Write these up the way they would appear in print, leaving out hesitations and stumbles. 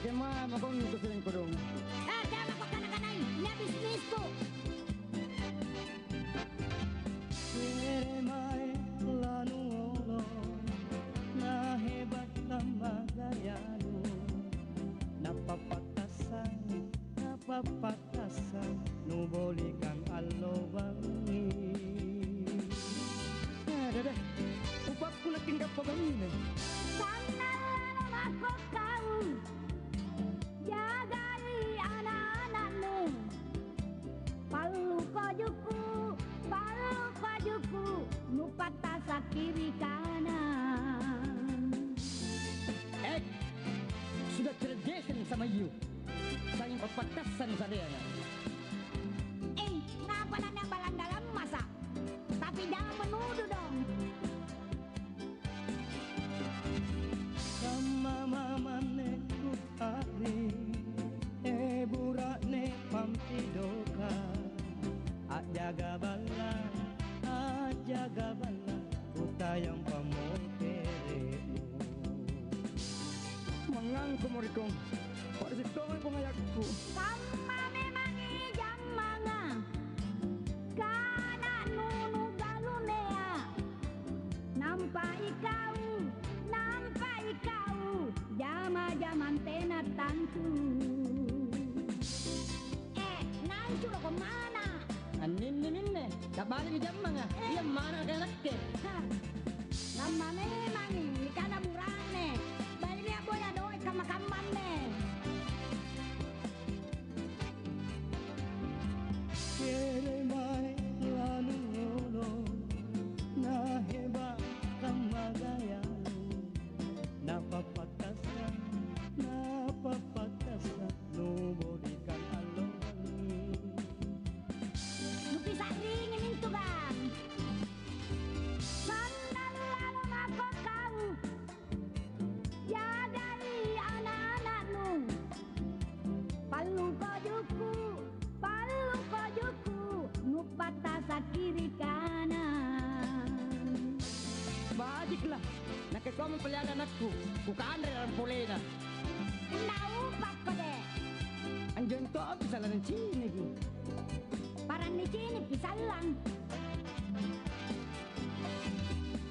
Kemana kau ngikut sering kodong? Kaya mapagkanakanay, inabis ko. Seremai lanuolo na hebat tamagayano napapatasan nuboli kang alobangi. Dede, upat ko na tingkap pa ganyan. Sana lang ako kau. Jagai anak-anakmu. Palu pajuku, nupata sa kiri kanan. Sudah cerdesan sama you. Sayang papatasan sa dia. Ngapa na yang balang dalam masa? Tapi jangan menuduh dong. Sama mamane kutari burakne pampidoka jaga bala kutayang pamokeremu Mangangko mo rikong. Para si Tongoy pangayakku. Sama memang ijang manga. Kana nunu galunea. Nampai kau. Jama-jaman tena tantu. Nancu lo kemana? Ninne. Kabalik jam mga. Iya mana kaya nakke. Sama memang ini kana burane. Balik dia boya doi kama-kaman ne. Seremai lanuolo na hebat tamagayano napapatasan nuboli kang alobangi. Bisa ringin itu bang. Sandal apa kau? Jagai anak-anakmu. Palu kojuku, nupata sa kiri kanan. Bajiklah. Nakikaw mo pala anakku. Kukaan rin ang pulena. Naupak ko deh. Andiyan to ang pisala ng chinig. Parang di sini bisa lang.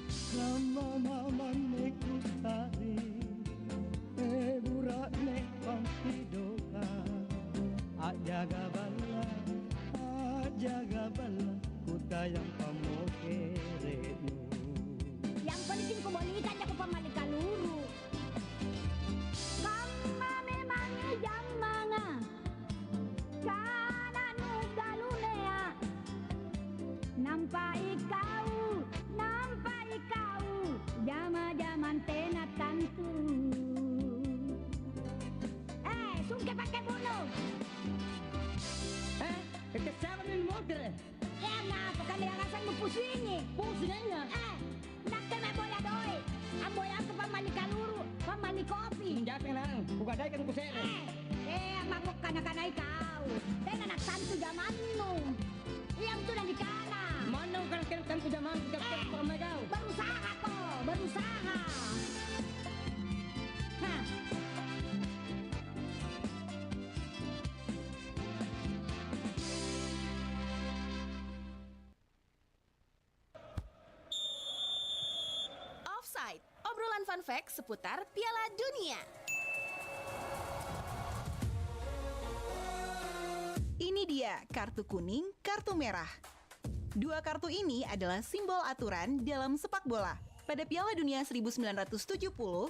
Sama mamane kutari burakne pampidoka jaga bala kutayang pamokeremu. Yang penting kebalikan niya ko pamalikaluro. Kama memang ijang mga. Kana nu galunea. Nampai kau. Jama-jaman tena tantu. Sungke pakai bunuh. Kasama ng motor. Ngapa kan dia ngasan mo pusingi? Pusing niya. Nakka may boya doi. Ang boya ko pamalikaluro, pamalikopy. Hindi ka lang. Bukaday ka ng kusere. Mangok ka na kanay kau. Tena nagtanto jaman mo. Iyang to na di kana. Manaw ka ng kanto jaman. Kapit pa magaw. Berusaha ko, berusaha. Offside, obrolan fun fact seputar Piala Dunia. Ini dia kartu kuning, kartu merah. Dua kartu ini adalah simbol aturan dalam sepak bola. Pada Piala Dunia 1970,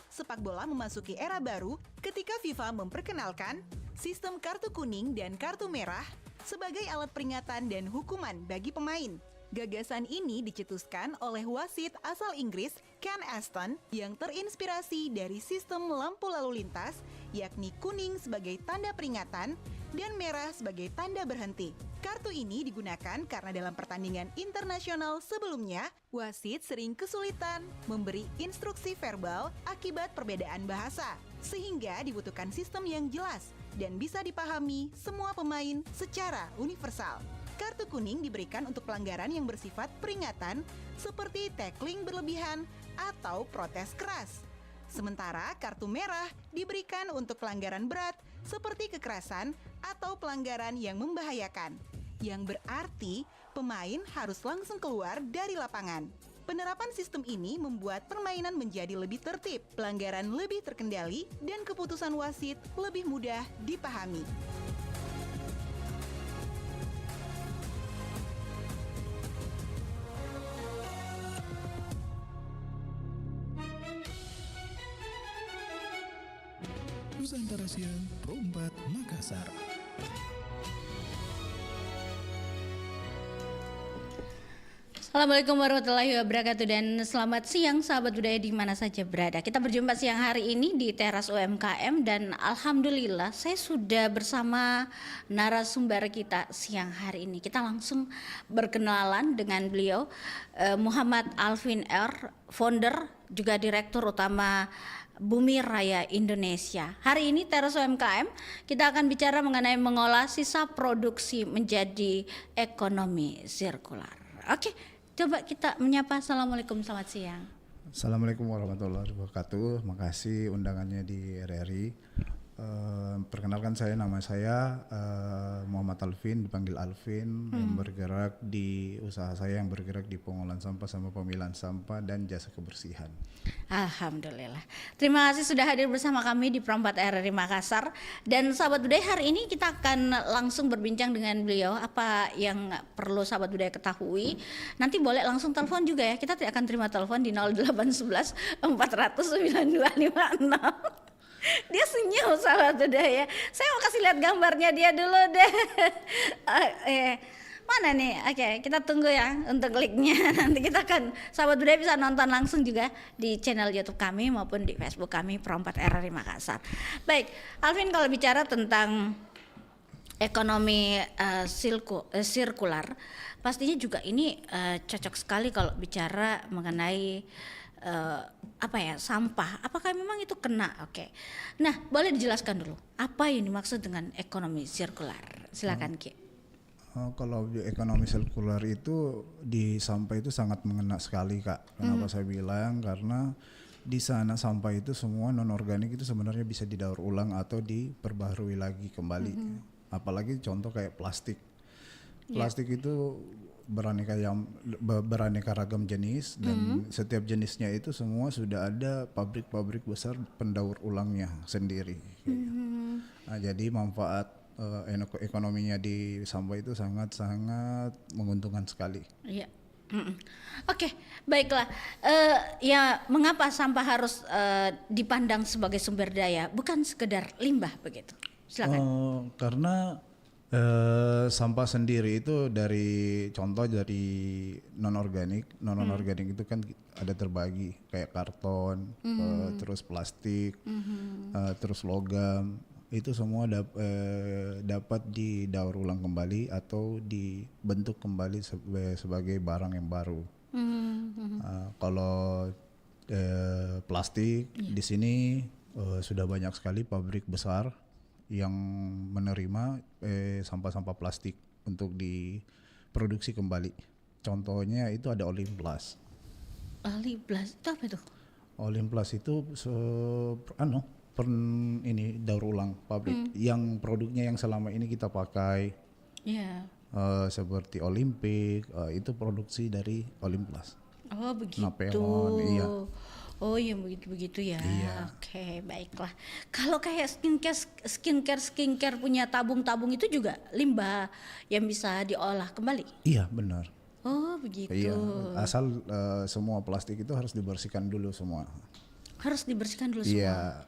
sepak bola memasuki era baru ketika FIFA memperkenalkan sistem kartu kuning dan kartu merah sebagai alat peringatan dan hukuman bagi pemain. Gagasan ini dicetuskan oleh wasit asal Inggris Ken Aston yang terinspirasi dari sistem lampu lalu lintas, yakni kuning sebagai tanda peringatan dan merah sebagai tanda berhenti. Kartu ini digunakan karena dalam pertandingan internasional sebelumnya, wasit sering kesulitan memberi instruksi verbal akibat perbedaan bahasa, sehingga dibutuhkan sistem yang jelas dan bisa dipahami semua pemain secara universal. Kartu kuning diberikan untuk pelanggaran yang bersifat peringatan seperti tackling berlebihan atau protes keras. Sementara kartu merah diberikan untuk pelanggaran berat seperti kekerasan atau pelanggaran yang membahayakan, yang berarti pemain harus langsung keluar dari lapangan. Penerapan sistem ini membuat permainan menjadi lebih tertib, pelanggaran lebih terkendali, dan keputusan wasit lebih mudah dipahami. Nusantara Siang Pro 4 Makassar. Assalamualaikum warahmatullahi wabarakatuh dan selamat siang sahabat budaya di mana saja berada. Kita berjumpa siang hari ini di teras UMKM dan alhamdulillah saya sudah bersama narasumber kita siang hari ini. Kita langsung berkenalan dengan beliau, Muhammad Alvin R, founder juga direktur utama Bumi Raya Indonesia. Hari ini teras UMKM kita akan bicara mengenai mengolah sisa produksi menjadi ekonomi sirkular. Oke, coba kita menyapa. Assalamualaikum, selamat siang. Assalamualaikum warahmatullahi wabarakatuh. Makasih undangannya di RRI. Perkenalkan nama saya Muhammad Alvin, dipanggil Alvin, yang bergerak di usaha saya yang bergerak di pengolahan sampah sama pemilahan sampah dan jasa kebersihan. Alhamdulillah. Terima kasih sudah hadir bersama kami di Pro 4 RRI Makassar. Dan sahabat budaya, hari ini kita akan langsung berbincang dengan beliau apa yang perlu sahabat budaya ketahui. Nanti boleh langsung telepon juga ya. Kita tidak akan terima telepon di 0811 400 9256. Dia senyum sahabat budaya. Saya mau kasih lihat gambarnya dia dulu deh. Mana nih? Oke, kita tunggu ya untuk kliknya. Nanti kita akan sahabat budaya bisa nonton langsung juga di channel YouTube kami maupun di Facebook kami Pro 4 RRI Makassar. Baik, Alvin, kalau bicara tentang ekonomi sirkular, pastinya juga ini cocok sekali kalau bicara mengenai sampah. Apakah memang itu kena? Oke. Nah, boleh dijelaskan dulu apa yang dimaksud dengan ekonomi sirkular? Silakan Ki. Kalau di ekonomi sirkular itu di sampah itu sangat mengena sekali, Kak. Kenapa saya bilang? Karena di sana sampah itu semua non organik itu sebenarnya bisa didaur ulang atau diperbaharui lagi kembali. Apalagi contoh kayak plastik. Plastik itu beraneka ragam jenis dan setiap jenisnya itu semua sudah ada pabrik-pabrik besar pendaur ulangnya sendiri. Nah, jadi manfaat ekonominya di sampah itu sangat-sangat menguntungkan sekali. Iya. Oke, baiklah. Ya, mengapa sampah harus dipandang sebagai sumber daya, bukan sekedar limbah begitu? Silakan. Karena sampah sendiri itu dari non organik itu kan ada terbagi kayak karton, terus plastik, terus logam, itu semua dapat didaur ulang kembali atau dibentuk kembali sebagai barang yang baru. Kalau plastik di sini sudah banyak sekali pabrik besar yang menerima sampah-sampah plastik untuk diproduksi kembali. Contohnya itu ada Olymplas. Olymplas itu apa tuh? Olymplas itu daur ulang pabrik yang produknya yang selama ini kita pakai. Seperti Olimpik, itu produksi dari Olymplas. Oh begitu. Napoleon, iya. Oh yang begitu ya. Iya. Oke, baiklah. Kalau kayak skincare punya tabung-tabung itu juga limbah yang bisa diolah kembali. Iya benar. Oh begitu. Iya. Asal semua plastik itu harus dibersihkan dulu semua. Harus dibersihkan dulu semua. Iya.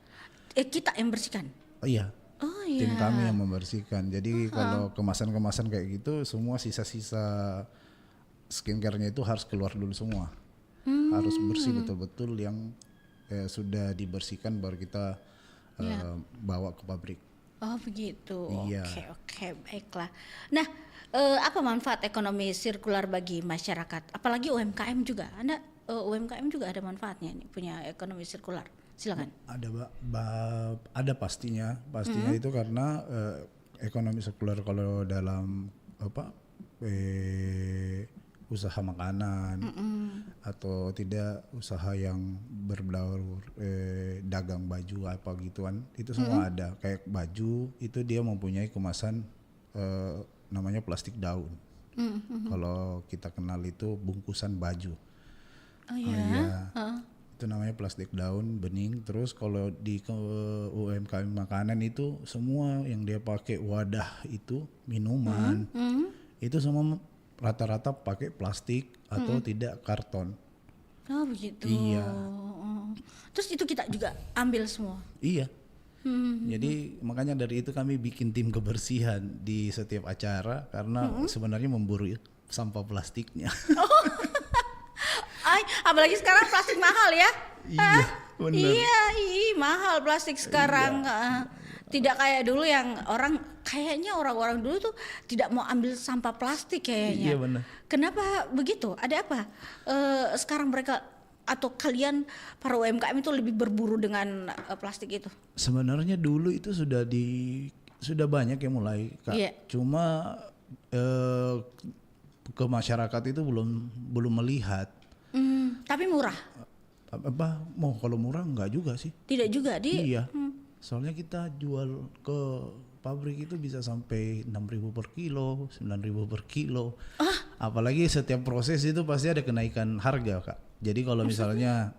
Kita yang bersihkan. Oh iya. Oh iya. Tim kami yang membersihkan. Jadi kalau kemasan-kemasan kayak gitu, semua sisa-sisa skincare-nya itu harus keluar dulu semua. Harus bersih betul-betul yang sudah dibersihkan baru kita bawa ke pabrik. Oh begitu. Iya. Oke, baiklah. Nah, apa manfaat ekonomi sirkular bagi masyarakat? Apalagi UMKM juga. Anda UMKM juga ada manfaatnya nih punya ekonomi sirkular. Silakan. Ada pastinya itu karena ekonomi sirkular kalau dalam usaha makanan atau tidak usaha yang berbaur dagang baju apa gituan, itu semua ada. Kayak baju itu dia mempunyai kemasan namanya plastik daun. Kalau kita kenal itu bungkusan baju. Oh ya. Itu namanya plastik daun bening. Terus kalau di UMKM makanan itu semua yang dia pakai wadah itu minuman itu semua rata-rata pakai plastik atau tidak karton. Oh begitu. Iya. Terus itu kita juga ambil semua. Iya. Jadi makanya dari itu kami bikin tim kebersihan di setiap acara karena sebenarnya memburu sampah plastiknya. Ay, apalagi sekarang plastik mahal ya. Iya, bener. Iya, mahal plastik sekarang. Tidak kayak dulu yang kayaknya orang-orang dulu tuh tidak mau ambil sampah plastik kayaknya. Iya benar. Kenapa begitu? Ada apa? Sekarang mereka atau kalian para UMKM itu lebih berburu dengan plastik itu? Sebenarnya dulu itu sudah banyak yang mulai, Kak. Iya. Cuma ke masyarakat itu belum melihat. Tapi murah. Kalau murah enggak juga sih. Tidak juga Iya. Soalnya kita jual ke pabrik itu bisa sampai 6.000 per kilo, 9.000 per kilo. Apalagi setiap proses itu pasti ada kenaikan harga, Kak. Jadi kalau misalnya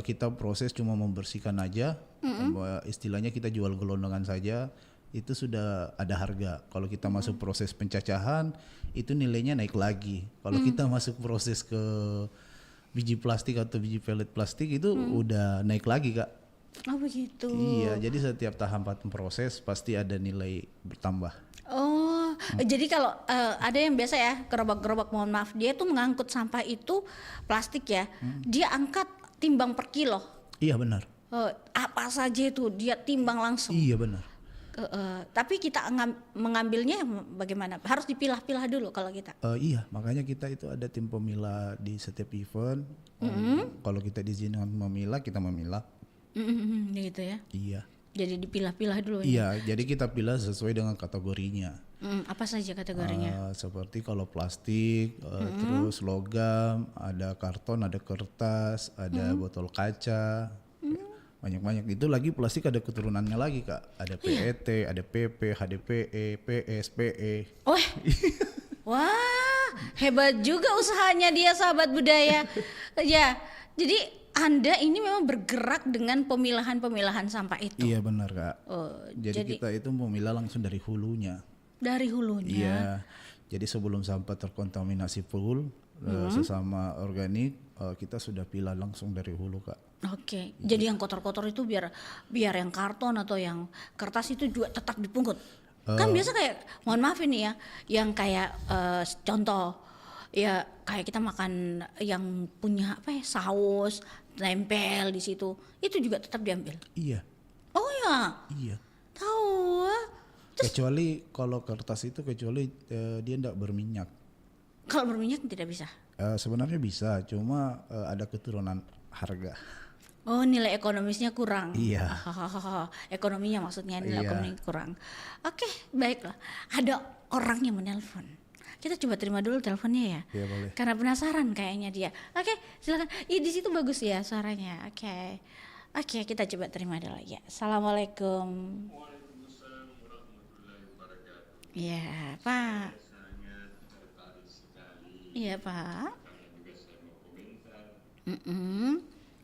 kita proses cuma membersihkan aja, istilahnya kita jual gelondongan saja, itu sudah ada harga. Kalau kita masuk proses pencacahan, itu nilainya naik lagi. Kalau kita masuk proses ke biji plastik atau biji pelet plastik itu udah naik lagi, Kak. Oh begitu. Iya, jadi setiap tahapan proses pasti ada nilai bertambah. Oh, jadi kalau ada yang biasa ya gerobak-gerobak, mohon maaf, dia tuh mengangkut sampah itu plastik ya, dia angkat timbang per kilo. Iya benar. Apa saja itu dia timbang langsung. Iya benar. Tapi kita mengambilnya bagaimana? Harus dipilah-pilah dulu kalau kita. Iya, makanya kita itu ada tim pemilah di setiap event. Kalau kita diizinkan memilah, kita memilah. Gitu ya. Iya. Jadi dipilah-pilah dulu. Iya, jadi kita pilih sesuai dengan kategorinya. Apa saja kategorinya? Seperti kalau plastik, terus logam, ada karton, ada kertas, ada botol kaca. Banyak-banyak. Itu lagi plastik ada keturunannya lagi, Kak. Ada PET, ada PP, HDPE, PS, PE. Wah, hebat juga usahanya dia, sahabat budaya. Ya, jadi Anda ini memang bergerak dengan pemilahan-pemilahan sampah itu. Iya benar, Kak. Jadi kita itu memilah langsung dari hulunya. Dari hulunya. Iya. Jadi sebelum sampah terkontaminasi full sesama organik, kita sudah pilah langsung dari hulu, Kak. Oke. Jadi yang kotor-kotor itu biar yang karton atau yang kertas itu juga tetap dipungut. Kan biasa kayak, mohon maaf ini ya, yang kayak contoh ya kayak kita makan yang punya saus nempel di situ, itu juga tetap diambil. Iya. Oh ya. Iya. Tahu. Kecuali kalau kertas itu dia enggak berminyak. Kalau berminyak tidak bisa. Sebenarnya bisa, cuma ada keturunan harga. Oh, nilai ekonomisnya kurang. Iya. Ekonominya maksudnya nilai ekonomi kurang. Oke, baiklah. Ada orang yang menelpon. Kita coba terima dulu teleponnya ya. Iya boleh. Karena penasaran kayaknya dia. Oke, silakan. Di situ bagus ya suaranya. Oke, kita coba terima dulu ya. Assalamualaikum. Waalaikumsalam warahmatullahi wabarakatuh. Iya, Pak. Sangat tertarik sekali. Iya, Pak. Karena juga saya mau komentar.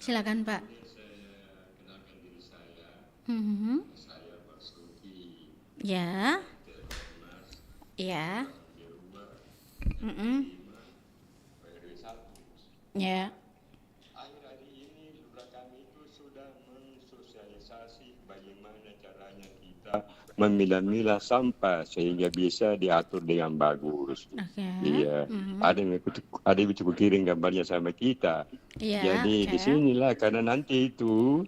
Silakan, Pak. Saya kenalkan diri saya. Saya Pak Suki. Ya. Ya. Ya. Akhir-akhir ini lurah kami itu sudah mensosialisasi bagaimana caranya kita memilah-milah sampah sehingga bisa diatur dengan bagus. Iya. Ada yang cukup kirim gambarnya sama kita. Jadi disinilah karena nanti itu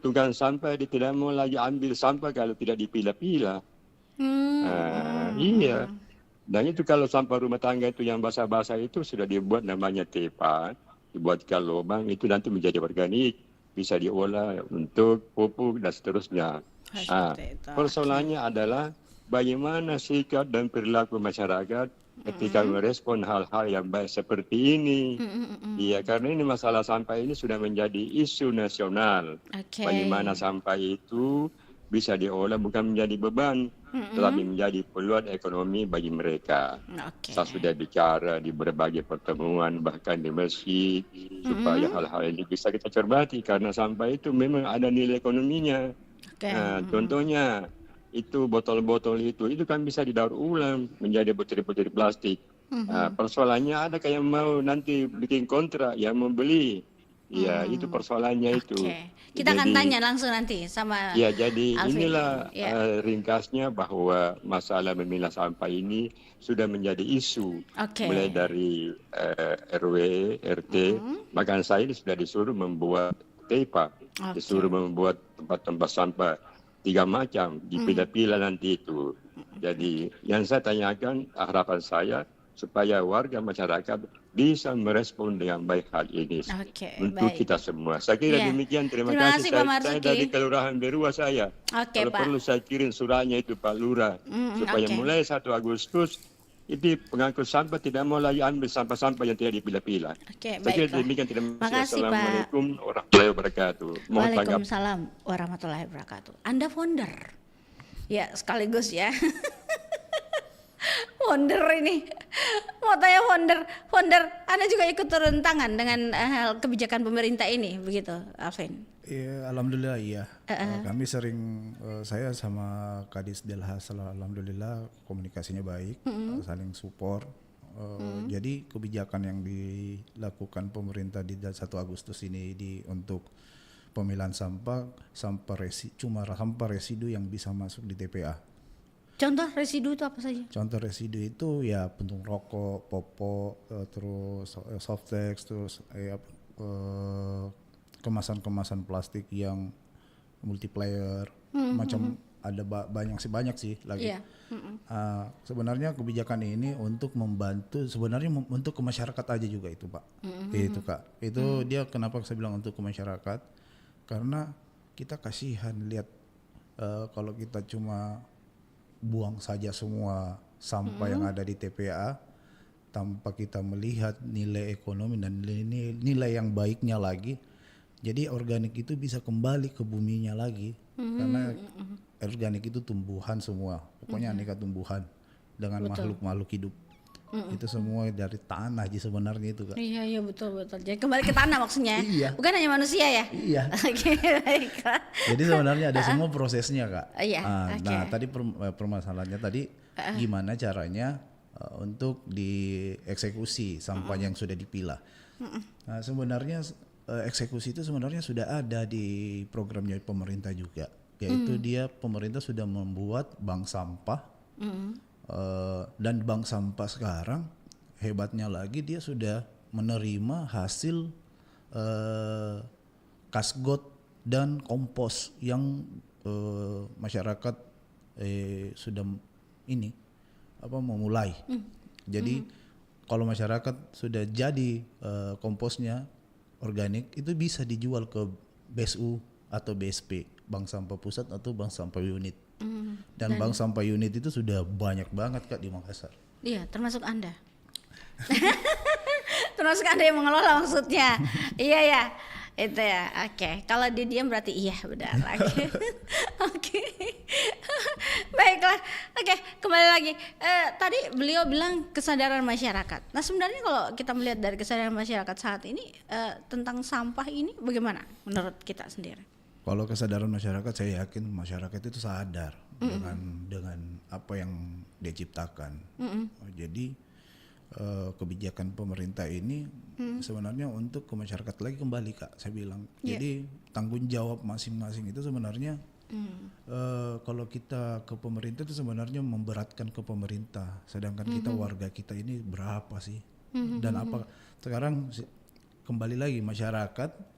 tukang sampah dia tidak mau lagi ambil sampah kalau tidak dipilah-pilah. Iya. Dan itu kalau sampah rumah tangga itu yang basah-basah itu sudah dibuat namanya tepa, dibuatkan lubang, itu nanti menjadi organik, bisa diolah untuk pupuk dan seterusnya. Persoalannya adalah bagaimana sikap dan perilaku masyarakat ketika merespon hal-hal yang baik seperti ini. Iya, karena ini masalah sampah ini sudah menjadi isu nasional. Oke. Bagaimana sampah itu bisa diolah bukan menjadi beban, tetapi menjadi peluang ekonomi bagi mereka. Oke. Saya sudah bicara di berbagai pertemuan, bahkan di masjid, supaya hal-hal ini bisa kita cermati, karena sampah itu memang ada nilai ekonominya. Oke. Nah, contohnya itu botol-botol itu kan bisa didaur ulang menjadi butir-butir plastik. Nah, persoalannya ada kayak mau nanti bikin kontrak yang membeli. Ya, itu persoalannya itu. Oke. Kita akan Jadi, tanya langsung nanti sama ya, jadi Alvin. inilah Ya. ringkasnya bahwa masalah memilah sampah ini sudah menjadi isu. Oke. Mulai dari RW, RT, bahkan saya ini sudah disuruh membuat TEPA, Oke. disuruh membuat tempat-tempat sampah 3 macam, dipilah-pilah nanti itu. Jadi yang saya tanyakan, harapan saya supaya warga masyarakat bisa merespon dengan baik hal ini Oke, untuk baik. kita semua. Saya kira Ya. demikian. Terima Terima kasih. kasih, Pak Saya Marzuki. dari Kelurahan Berua saya. Oke, Kalau Pak. perlu saya kirim suratnya itu Pak Lurah supaya oke. mulai 1 Agustus itu pengangkut sampah tidak mau lagi ambil sampah-sampah yang tidak dipilah-pilah. Oke, Saya kira baiklah. demikian. Terima kasih. Makasih, Pak. Assalamualaikum warahmatullahi wabarakatuh. Mohon tanggap. Waalaikumsalam warahmatullahi wabarakatuh. Anda founder. Ya, sekaligus ya. Founder ini. Mau tanya founder, Anda juga ikut turun tangan dengan hal kebijakan pemerintah ini, begitu, Alvin? Iya, alhamdulillah iya. Kami sering saya sama Kadis Delhas alhamdulillah komunikasinya baik, saling support. Jadi kebijakan yang dilakukan pemerintah di 1 Agustus ini untuk pemilahan sampah cuma sampah residu yang bisa masuk di TPA. Contoh residu itu apa saja? Contoh residu itu ya puntung rokok, popok, terus softex, terus kemasan-kemasan plastik yang multiplayer, macam ada banyak sih lagi. Iya. Sebenarnya kebijakan ini untuk membantu, sebenarnya untuk ke masyarakat aja juga itu Pak. Itu Kak, itu dia kenapa saya bilang untuk ke masyarakat, karena kita kasihan lihat kalau kita cuma buang saja semua sampah yang ada di TPA tanpa kita melihat nilai ekonomi dan nilai yang baiknya lagi. Jadi organik itu bisa kembali ke buminya lagi, karena organik itu tumbuhan semua, pokoknya aneka tumbuhan dengan makhluk-makhluk hidup. Itu semua dari tanah aja sebenarnya itu Kak. Iya betul. Jadi kembali ke tanah maksudnya. Iya. Bukan hanya manusia ya. Iya. Oke, baiklah. Jadi sebenarnya ada semua prosesnya Kak. Iya, Nah oke. tadi permasalahannya tadi gimana caranya untuk dieksekusi sampah yang sudah dipilah. Nah sebenarnya eksekusi itu sebenarnya sudah ada di programnya pemerintah juga, yaitu pemerintah sudah membuat bank sampah. Dan bank sampah sekarang hebatnya lagi dia sudah menerima hasil kasgot dan kompos yang masyarakat sudah memulai. Jadi kalau masyarakat sudah jadi komposnya organik itu bisa dijual ke BSU atau BSP, Bank Sampah Pusat atau Bank Sampah Unit. Dan bank sampah unit itu sudah banyak banget Kak di Makassar. Iya, termasuk Anda. Termasuk Anda yang mengelola maksudnya. Iya ya. Itu ya. Oke. Kalau dia diam berarti iya benar. Oke. Baiklah. Oke, kembali lagi. Tadi beliau bilang kesadaran masyarakat. Nah, sebenarnya kalau kita melihat dari kesadaran masyarakat saat ini tentang sampah ini bagaimana menurut kita sendiri? Kalau kesadaran masyarakat, saya yakin masyarakat itu sadar dengan apa yang dia ciptakan. Jadi kebijakan pemerintah ini sebenarnya untuk ke masyarakat lagi kembali Kak, saya bilang. Jadi tanggung jawab masing-masing itu sebenarnya kalau kita ke pemerintah itu sebenarnya memberatkan ke pemerintah. Sedangkan kita warga kita ini berapa sih? Dan apa sekarang kembali lagi masyarakat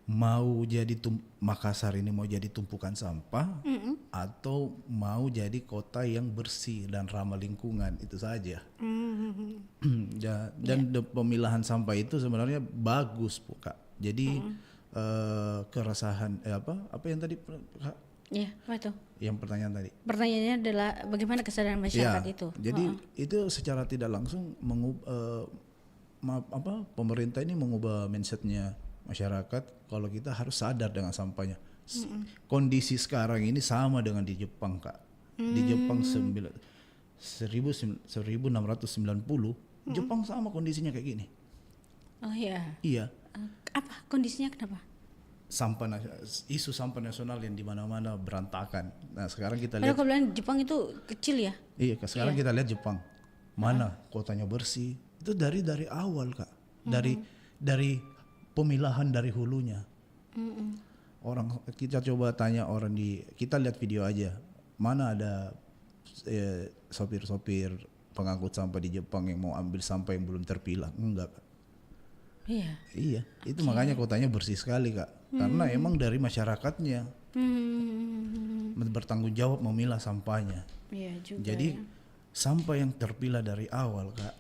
mau jadi Makassar ini mau jadi tumpukan sampah atau mau jadi kota yang bersih dan ramah lingkungan, itu saja. Dan pemilahan sampah itu sebenarnya bagus Kak. Jadi keresahan apa yang tadi Iya, apa itu? Yang pertanyaan tadi. Pertanyaannya adalah bagaimana kesadaran masyarakat Ya, itu? jadi itu secara tidak langsung pemerintah ini mengubah mindsetnya masyarakat kalau kita harus sadar dengan sampahnya. Kondisi sekarang ini sama dengan di Jepang, Kak. Di Jepang 1690 Jepang sama kondisinya kayak gini. Oh iya. Iya. Apa kondisinya, kenapa? Isu sampah nasional yang di mana-mana berantakan. Nah, sekarang kita Padahal lihat kau bilang Jepang itu kecil ya? iya, sekarang kita lihat Jepang. Mana kotanya bersih. Itu dari awal, Kak. Dari pemilahan dari hulunya. Orang kita coba tanya orang kita lihat video aja. Mana ada sopir-sopir pengangkut sampah di Jepang yang mau ambil sampah yang belum terpilah? Enggak, Kak. Iya, itu makanya kotanya bersih sekali, Kak. Karena emang dari masyarakatnya bertanggung jawab memilah sampahnya. Iya juga. Jadi sampah yang terpilah dari awal, Kak,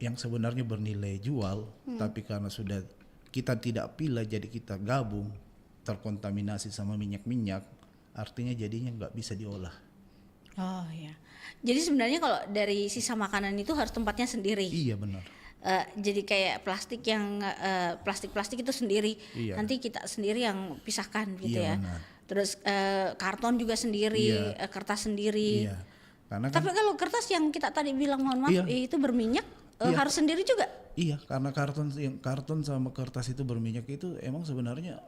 yang sebenarnya bernilai jual, tapi karena sudah kita tidak pilah, jadi kita gabung, terkontaminasi sama minyak-minyak, artinya jadinya nggak bisa diolah. Oh ya. Jadi sebenarnya kalau dari sisa makanan itu harus tempatnya sendiri. Iya benar. Jadi kayak plastik yang plastik itu sendiri, Iya. nanti kita sendiri yang pisahkan gitu Iya, ya. benar. Terus karton juga sendiri, kertas sendiri. Iya. Karena kan Tapi kalau kertas yang kita tadi bilang mohon maaf, Iya. itu berminyak, Iya. harus sendiri juga. iya, karena karton sama kertas itu berminyak itu emang sebenarnya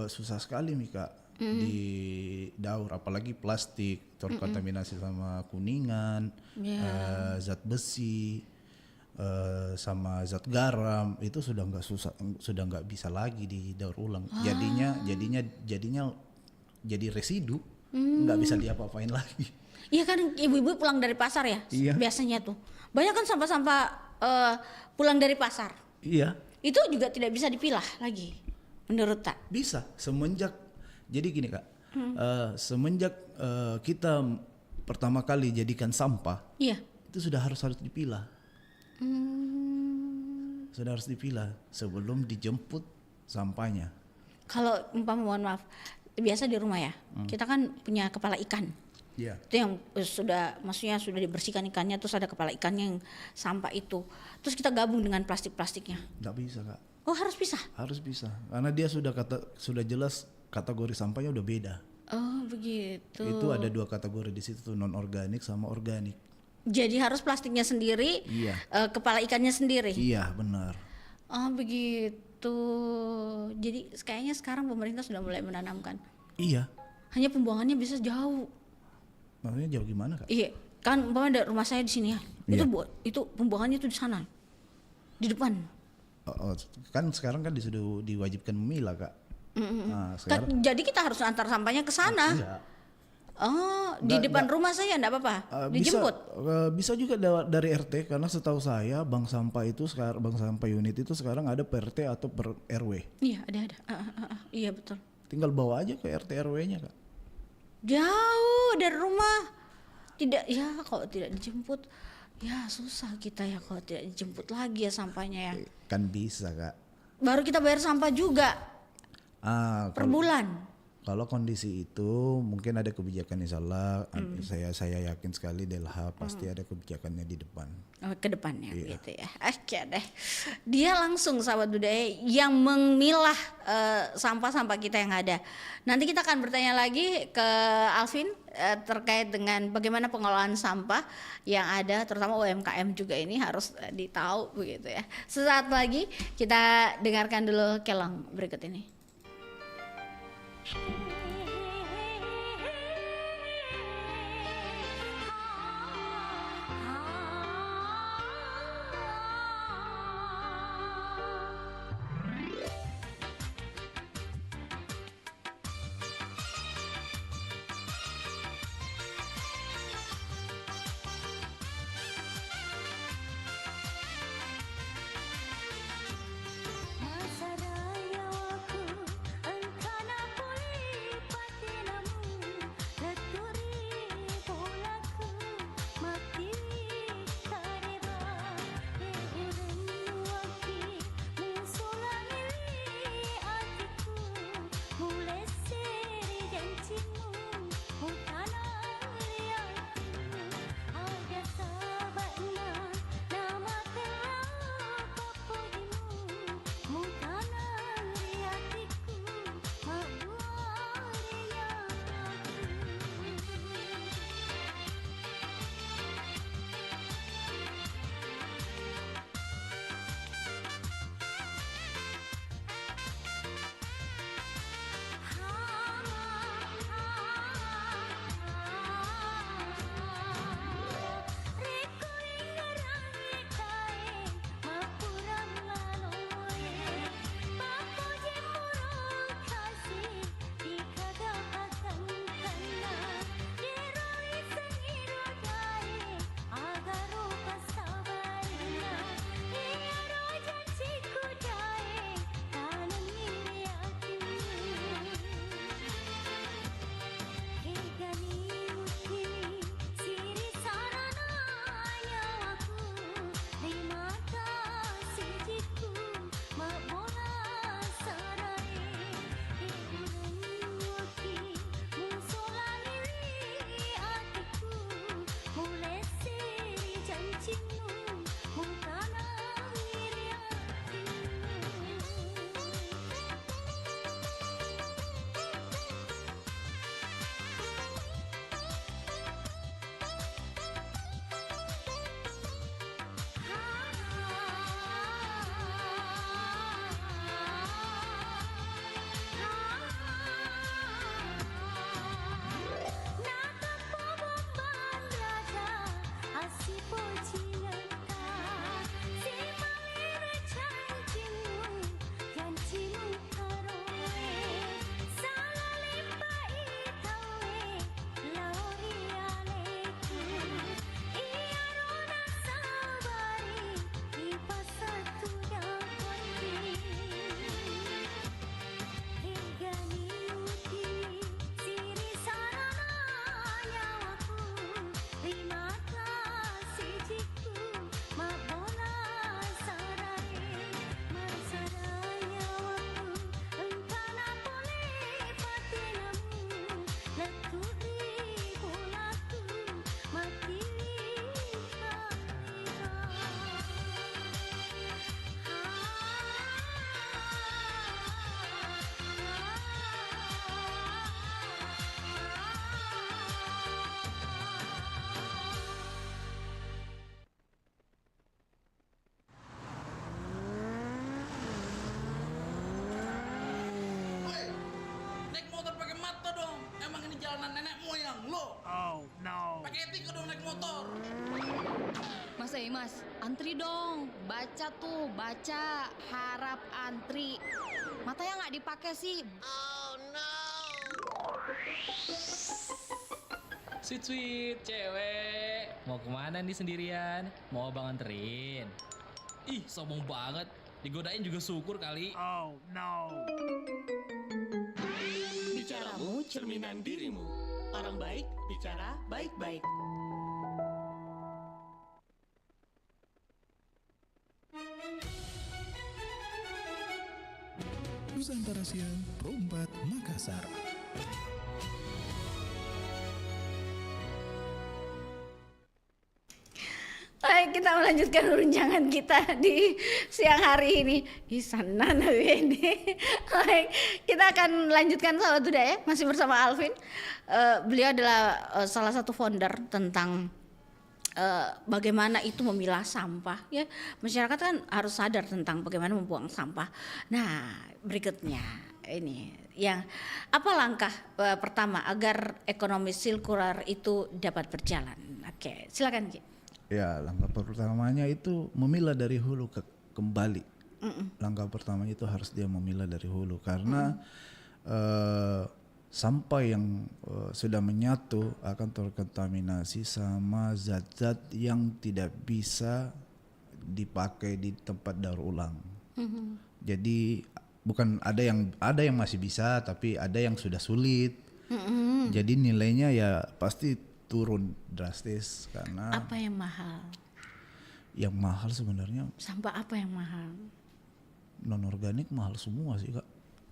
susah sekali, Mika, didaur, apalagi plastik terkontaminasi sama kuningan, zat besi, sama zat garam, itu sudah nggak bisa lagi didaur ulang. Jadinya jadi residu, nggak bisa diapa-apain lagi. Iya kan, ibu-ibu pulang dari pasar ya, Iya. biasanya tuh banyak kan sampah-sampah pulang dari pasar. Iya, Itu juga tidak bisa dipilah lagi, menurut tak? bisa semenjak, jadi gini, Kak, semenjak kita pertama kali jadikan sampah, Iya. itu sudah harus dipilah. Sudah harus dipilah sebelum dijemput sampahnya. Kalau mohon maaf, biasa di rumah ya, kita kan punya kepala ikan. Iya. Itu yang maksudnya sudah dibersihkan ikannya, terus ada kepala ikannya yang sampah itu. Terus kita gabung dengan plastik-plastiknya. Nggak bisa, Kak. Oh, harus pisah. Harus bisa. Karena dia sudah jelas kategori sampahnya udah beda. Oh, begitu. Itu ada 2 kategori di situ, non organik sama organik. Jadi harus plastiknya sendiri, Iya. kepala ikannya sendiri. Iya, benar. Oh, begitu. Jadi kayaknya sekarang pemerintah sudah mulai menanamkan. Iya. Hanya pembuangannya bisa jauh. Maksudnya jauh gimana, Kak? Iya, kan umpamanya ada rumah saya di sini ya. Iya. Itu pembuangannya itu di sana. Di depan. Kan sekarang kan disuruh diwajibkan memilah, Kak. Nah, sekarang Jadi kita harus antar sampahnya ke sana. iya. Oh, di depan rumah saya enggak apa-apa. Dijemput. Bisa juga dari RT, karena setahu saya bank sampah unit itu sekarang ada per RT atau per RW. Iya, ada. Iya, betul. Tinggal bawa aja ke RT RW-nya, Kak. Jauh dari rumah. Kalau tidak dijemput, ya susah kita ya kalau tidak dijemput lagi ya sampahnya ya. Kan bisa, Kak. Baru kita bayar sampah juga per bulan. Kalau kondisi itu mungkin ada kebijakan, insyaallah. Saya yakin sekali DLH pasti ada kebijakannya di depan. Ke depannya gitu ya. Oke deh. Dia langsung sahabat budaya yang memilah sampah-sampah kita yang ada. Nanti kita akan bertanya lagi ke Alvin terkait dengan bagaimana pengelolaan sampah yang ada, terutama UMKM juga ini harus ditahu begitu ya. Sesaat lagi kita dengarkan dulu kelong berikut ini. Masa rayaku entah nak pulih Emang ini jalanan nenek moyang lo? Oh no. Pakai etika dong naik motor. Mas Mas, antri dong. Baca tuh, baca. Harap antri. Matanya nggak dipakai sih. Sweet cewek. Mau kemana nih sendirian? Mau abang anterin? Ih, sombong banget. Digodain juga syukur kali. Oh no. Bicaramu cerminan dirimu. Orang baik bicara baik-baik. Nusantara Siang Perompak Makassar. Baik, kita melanjutkan perbincangan kita di siang hari ini. Di sana ini. Baik, kita akan lanjutkan sahabat budaya masih bersama Alvin. Beliau adalah salah satu founder tentang bagaimana itu memilah sampah ya. Masyarakat kan harus sadar tentang bagaimana membuang sampah. Nah, berikutnya ini yang apa langkah pertama agar ekonomi sirkular itu dapat berjalan. Oke, silakan Ki. Ya, langkah pertamanya itu memilah dari hulu kembali. Langkah pertamanya itu harus dia memilah dari hulu karena sampah yang sudah menyatu akan terkontaminasi sama zat-zat yang tidak bisa dipakai di tempat daur ulang. Jadi bukan ada yang masih bisa, tapi ada yang sudah sulit. Jadi nilainya ya pasti turun drastis karena apa yang mahal? Yang mahal sebenarnya sampah apa yang mahal? Non organik mahal semua sih Kak.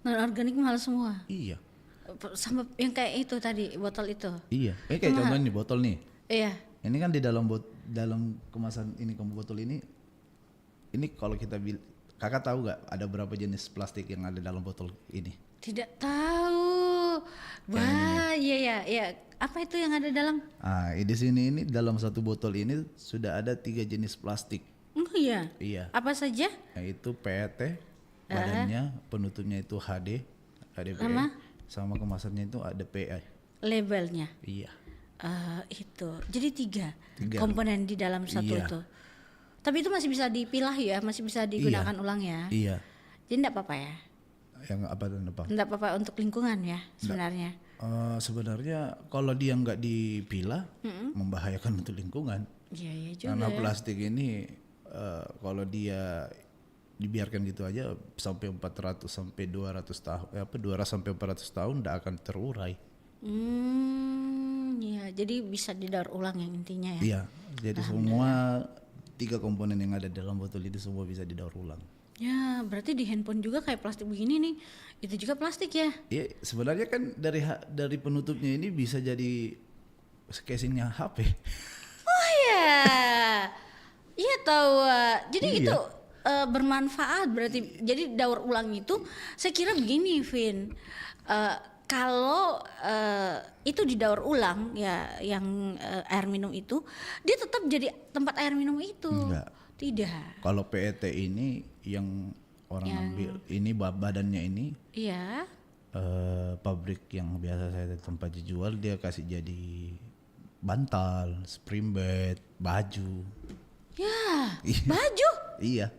Non organik mahal semua. Iya. Sampah yang kayak itu tadi botol itu. Iya. Kayak contohnya nih botol nih. Iya. Ini kan di dalam kemasan ini botol ini kalau kita Kakak tahu gak ada berapa jenis plastik yang ada dalam botol ini? Tidak tahu. Wah, iya. Apa itu yang ada dalam? Di sini ini dalam satu botol ini sudah ada 3 jenis plastik. Oh iya. Iya. Apa saja? Yaitu PET, badannya, penutupnya itu HDPE, sama kemasannya itu ada PE. Labelnya. Iya. Itu. Jadi 3 komponen di dalam satu itu. Tapi itu masih bisa dipilah ya, masih bisa digunakan ulang ya. Iya. Jadi enggak apa-apa ya. Yang apa dan apa? Enggak apa-apa untuk lingkungan ya sebenarnya. Sebenarnya kalau dia nggak dipilah membahayakan untuk lingkungan. Iya juga. Karena plastik ini kalau dia dibiarkan gitu aja sampai 400 sampai 200 tahun 200 sampai 400 tahun tidak akan terurai. Iya, jadi bisa didaur ulang yang intinya ya. Iya, jadi semua 3 komponen yang ada dalam botol ini semua bisa didaur ulang. Ya, berarti di handphone juga kayak plastik begini nih, itu juga plastik ya? Iya, sebenarnya kan dari penutupnya ini bisa jadi casingnya HP. Oh iya, iya tahu. Jadi itu bermanfaat berarti. Jadi daur ulang itu, saya kira begini, Vin. Kalau itu didaur ulang ya, yang air minum itu, dia tetap jadi tempat air minum itu. Enggak. Tidak. Kalau PET ini yang orang ambil ini badannya ini. Iya. Pabrik yang biasa saya tempat dijual dia kasih jadi bantal, spring bed, baju. Ya, baju. Iya.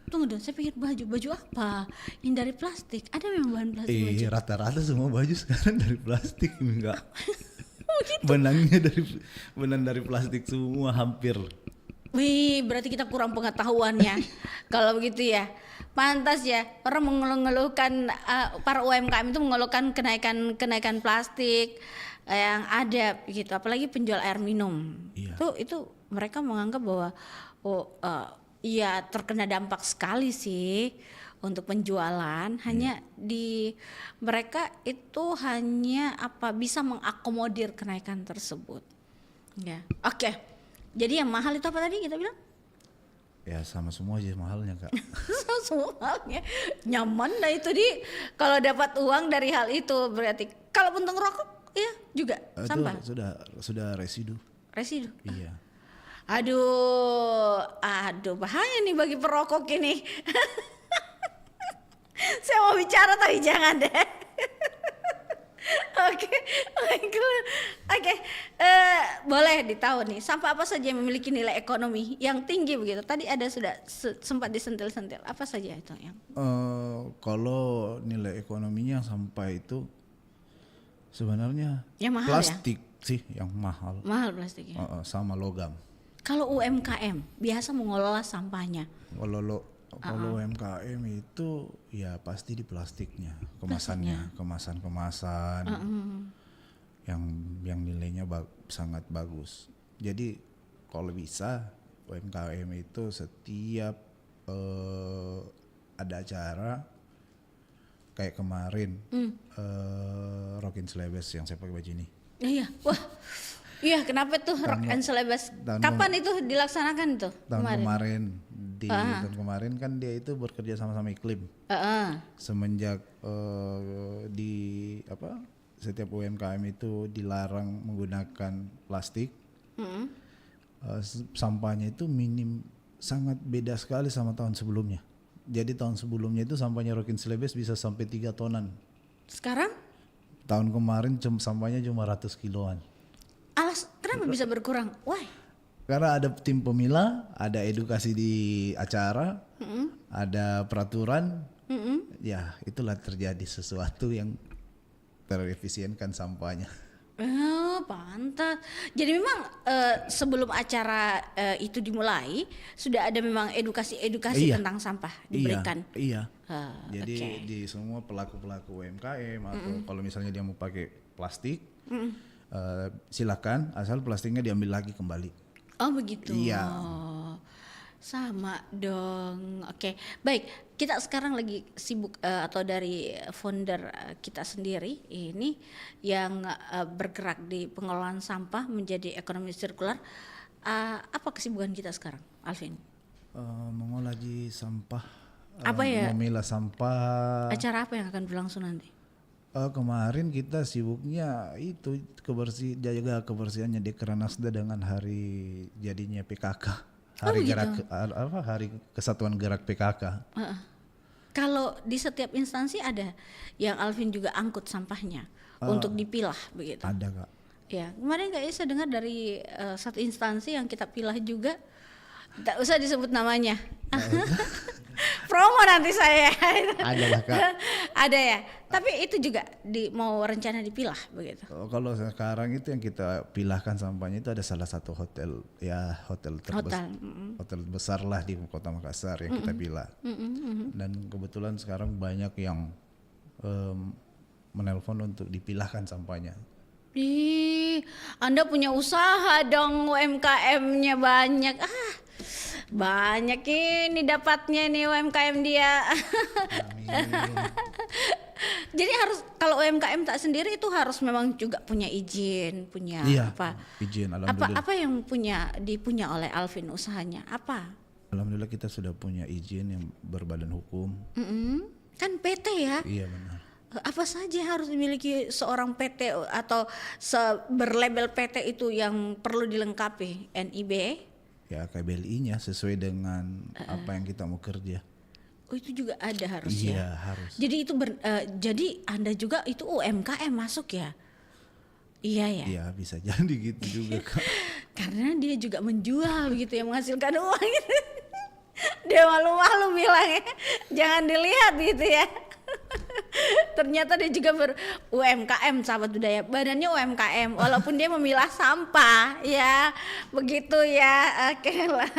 Tunggu dong, saya pikir baju apa? Yang dari plastik. Ada memang bahan plastik baju? Rata-rata semua baju sekarang dari plastik enggak. Oh gitu. Benang dari plastik semua hampir. Wih, berarti kita kurang pengetahuannya. Kalau begitu ya. Pantas ya, orang mengeluhkan para UMKM itu mengeluhkan kenaikan plastik yang ada gitu, apalagi penjual air minum. Iya. Itu mereka menganggap bahwa iya terkena dampak sekali sih untuk penjualan. Hanya di mereka itu hanya bisa mengakomodir kenaikan tersebut. Ya. Oke. Jadi yang mahal itu apa tadi kita bilang? Ya sama semua aja mahalnya Kak. Sama semuanya. Nyaman dah itu kalau dapat uang dari hal itu berarti. Kalau puntung rokok ya juga sampah. Sudah residu. Residu. Iya. Aduh bahaya nih bagi perokok ini. Saya mau bicara tapi jangan deh. Oke, boleh ditahu nih sampah apa saja yang memiliki nilai ekonomi yang tinggi begitu? Tadi ada sudah sempat disentil-sentil. Apa saja itu yang? Kalau nilai ekonominya sampah itu sebenarnya yang mahal plastik sih yang mahal. Mahal plastiknya. Sama logam. Kalau UMKM biasa mengelola sampahnya. Kalau UMKM itu ya pasti di plastiknya, kemasannya, kemasan yang nilainya sangat bagus. Jadi kalau bisa UMKM itu setiap ada acara kayak kemarin Rockin Celebes yang saya pakai baju ini. Iya, wah, iya kenapa tuh Rock and Celebes? Kapan itu dilaksanakan tuh? Tahun kemarin kan dia itu bekerja sama Iklim. Semenjak setiap UMKM itu dilarang menggunakan plastik, sampahnya itu sangat beda sekali sama tahun sebelumnya. Jadi tahun sebelumnya itu sampahnya Rockin Celebes bisa sampai 3 tonan. Sekarang? Tahun kemarin sampahnya cuma 100 kiloan. Kenapa bisa berkurang? Why? Karena ada tim pemilah, ada edukasi di acara, ada peraturan, ya itulah terjadi sesuatu yang terefisienkan sampahnya. Oh, pantas. Jadi memang sebelum acara itu dimulai sudah ada memang edukasi tentang sampah diberikan. Iya. Jadi di semua pelaku UMKM atau kalau misalnya dia mau pakai plastik, silakan asal plastiknya diambil lagi kembali. Oh begitu. Iya. Sama dong. Oke, baik. Kita sekarang lagi sibuk atau dari founder kita sendiri ini yang bergerak di pengelolaan sampah menjadi ekonomi sirkular. Apa kesibukan kita sekarang, Alvin? Mengolah di sampah. Apa ya? Memilah sampah. Acara apa yang akan berlangsung nanti? Kemarin kita sibuknya itu jaga kebersihannya di Kranasda dengan hari jadinya PKK. Hari Kesatuan Gerak PKK. Kalau di setiap instansi ada yang Alvin juga angkut sampahnya untuk dipilah begitu. Ada Kak. Ya kemarin kayaknya saya dengar dari satu instansi yang kita pilah juga, tak usah disebut namanya. Promo nanti saya. Ada lah Kak. Ada ya. Tapi itu juga mau rencana dipilah begitu. Kalau sekarang itu yang kita pilahkan sampahnya itu ada salah satu hotel besar lah di Kota Makassar yang kita pilah. Dan kebetulan sekarang banyak yang menelpon untuk dipilahkan sampahnya. Anda punya usaha dong, UMKM-nya banyak. Banyak ini dapatnya nih UMKM dia. Jadi harus kalau UMKM tak sendiri itu harus memang juga punya izin, punya izin. Alhamdulillah. Apa yang dipunya oleh Alvin usahanya? Apa? Alhamdulillah kita sudah punya izin yang berbadan hukum. Kan PT ya? Iya benar. Apa saja yang harus dimiliki seorang PT atau berlabel PT itu yang perlu dilengkapi? NIB? Ya KBLI-nya sesuai dengan apa yang kita mau kerja. Oh itu juga ada harusnya. Iya harus. Jadi itu jadi Anda juga itu UMKM masuk ya? Iya ya. Iya bisa jadi gitu juga Kak. Karena dia juga menjual gitu ya, menghasilkan uang gitu. Dia malu-malu bilangnya jangan dilihat gitu ya. Ternyata dia juga UMKM sahabat budaya, badannya UMKM walaupun dia memilah sampah ya, begitu ya. Oke lah.